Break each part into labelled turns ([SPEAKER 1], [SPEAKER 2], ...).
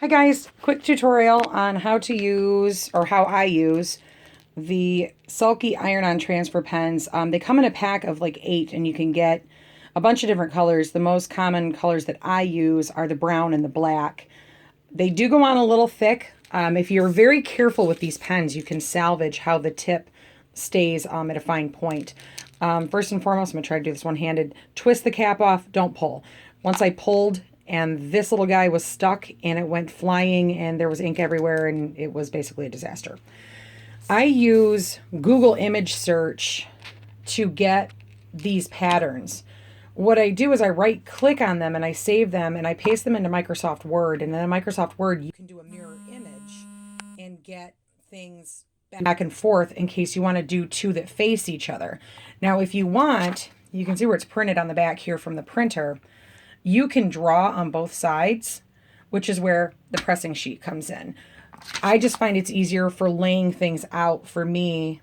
[SPEAKER 1] Hi guys, quick tutorial on how to use, or how I use, the Sulky iron-on transfer pens. They come in a pack of like 8 and you can get a bunch of different colors. The most common colors that I use are the brown and the black. They do go on a little thick. If you're very careful with these pens, you can salvage how the tip stays at a fine point. First and foremost, I'm going to try to do this one-handed. Twist the cap off, don't pull. Once I pulled, and this little guy was stuck and it went flying and there was ink everywhere and it was basically a disaster. I use Google image search to get these patterns. What I do is I right click on them and I save them and I paste them into Microsoft Word, and then in Microsoft Word you can do a mirror image and get things back and forth in case you want to do two that face each other. Now if you want, you can see where it's printed on the back here from the printer. You can draw on both sides, which is where the pressing sheet comes in. I just find it's easier for laying things out for me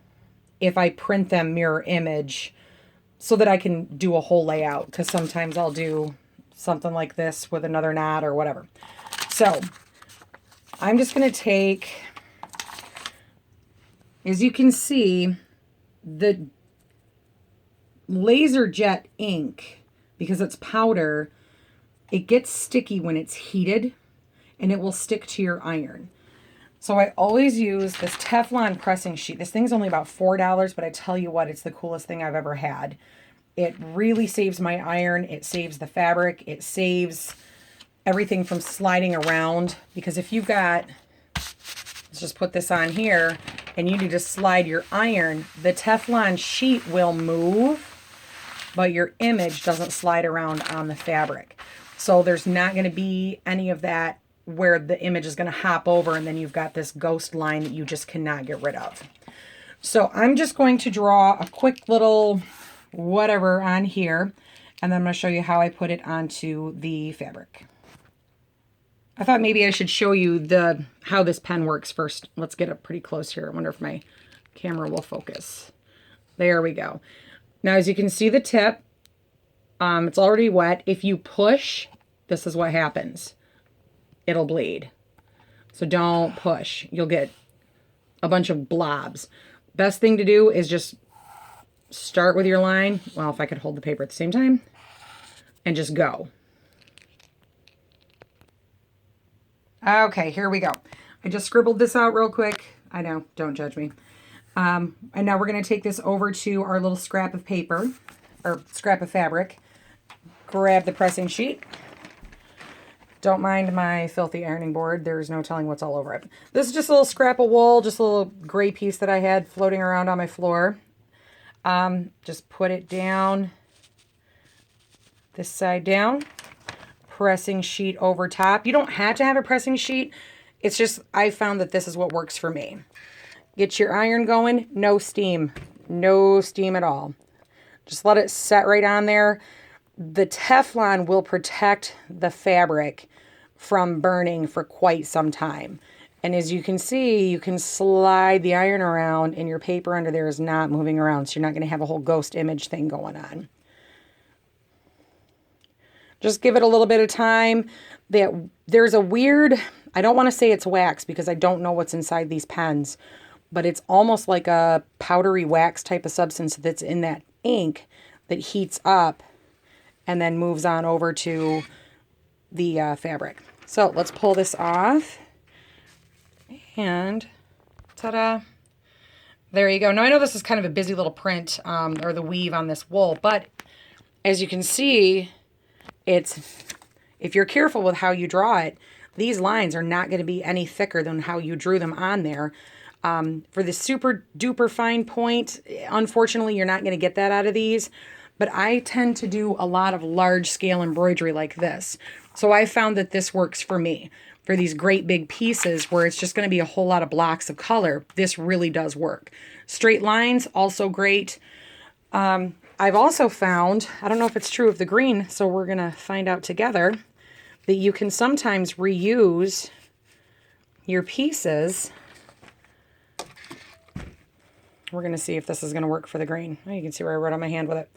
[SPEAKER 1] if I print them mirror image so that I can do a whole layout, because sometimes I'll do something like this with another knot or whatever. So I'm just going to take, as you can see, the laser jet ink, because it's powder, it gets sticky when it's heated and it will stick to your iron. So I always use this Teflon pressing sheet. This thing's only about $4, but I tell you what, it's the coolest thing I've ever had. It really saves my iron. It saves the fabric. It saves everything from sliding around, because if you've got, let's just put this on here, and you need to slide your iron, the Teflon sheet will move, but your image doesn't slide around on the fabric. So there's not going to be any of that where the image is going to hop over and then you've got this ghost line that you just cannot get rid of. So I'm just going to draw a quick little whatever on here, and then I'm going to show you how I put it onto the fabric. I thought maybe I should show you how this pen works first. Let's get up pretty close here. I wonder if my camera will focus. There we go. Now, as you can see the tip, it's already wet. If you push, this is what happens. It'll bleed. So don't push. You'll get a bunch of blobs. Best thing to do is just start with your line. Well, if I could hold the paper at the same time, and just go. Okay, here we go. I just scribbled this out real quick. I know, don't judge me. And now we're going to take this over to our little scrap of paper, or scrap of fabric. Grab the pressing sheet. Don't mind my filthy ironing board. There's no telling what's all over it. This is just a little scrap of wool, just a little gray piece that I had floating around on my floor. Just put it down, this side down, pressing sheet over top. You don't have to have a pressing sheet. It's just, I found that this is what works for me. Get your iron going, no steam at all. Just let it set right on there. The Teflon will protect the fabric from burning for quite some time. And as you can see, you can slide the iron around and your paper under there is not moving around. So you're not going to have a whole ghost image thing going on. Just give it a little bit of time. There's a weird, I don't want to say it's wax because I don't know what's inside these pens, but it's almost like a powdery wax type of substance that's in that ink that heats up and then moves on over to the fabric. So let's pull this off. And ta-da. There you go. Now I know this is kind of a busy little print, or the weave on this wool, but as you can see, if you're careful with how you draw it, these lines are not going to be any thicker than how you drew them on there. For the super duper fine point, unfortunately, you're not going to get that out of these. But I tend to do a lot of large scale embroidery like this. So I found that this works for me. For these great big pieces where it's just going to be a whole lot of blocks of color, this really does work. Straight lines, also great. I've also found, I don't know if it's true of the green, so we're going to find out together, that you can sometimes reuse your pieces. We're going to see if this is going to work for the green. Oh, you can see where I wrote on my hand with it.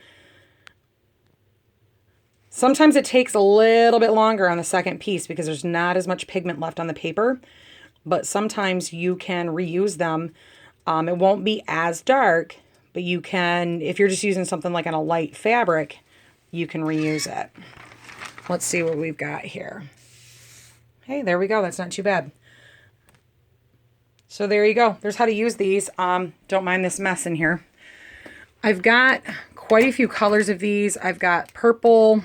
[SPEAKER 1] Sometimes it takes a little bit longer on the second piece because there's not as much pigment left on the paper, but sometimes you can reuse them. It won't be as dark, but you can, if you're just using something like on a light fabric, you can reuse it. Let's see what we've got here. Hey, there we go. That's not too bad. So there you go. There's how to use these. Don't mind this mess in here. I've got quite a few colors of these. I've got purple.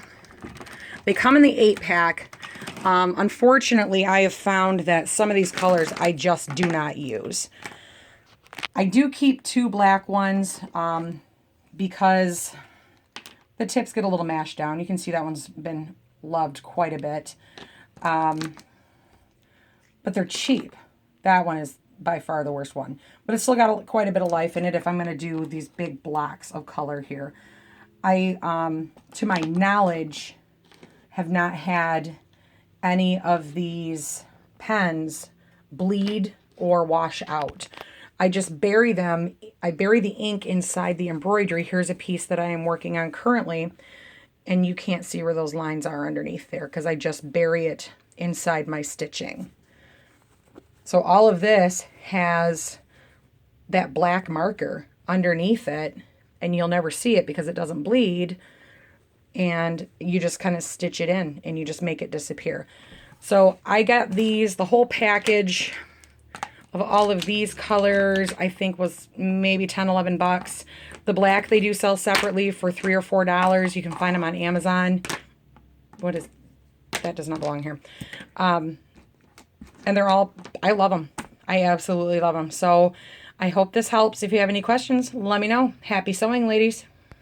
[SPEAKER 1] They come in the 8-pack. Unfortunately, I have found that some of these colors I just do not use. I do keep 2 black ones because the tips get a little mashed down. You can see that one's been loved quite a bit. But they're cheap. That one is by far the worst one. But it's still got quite a bit of life in it if I'm going to do these big blocks of color here. I, to my knowledge, have not had any of these pens bleed or wash out. I just bury them. I bury the ink inside the embroidery. Here's a piece that I am working on currently, and you can't see where those lines are underneath there because I just bury it inside my stitching. So all of this has that black marker underneath it, and you'll never see it because it doesn't bleed. And you just kind of stitch it in and you just make it disappear. So I got these, the whole package of all of these colors, I think was maybe 10, 11 bucks. The black they do sell separately for $3 or $4. You can find them on Amazon. What is, that does not belong here. And they're all, I love them. I absolutely love them. So I hope this helps. If you have any questions, let me know. Happy sewing, ladies.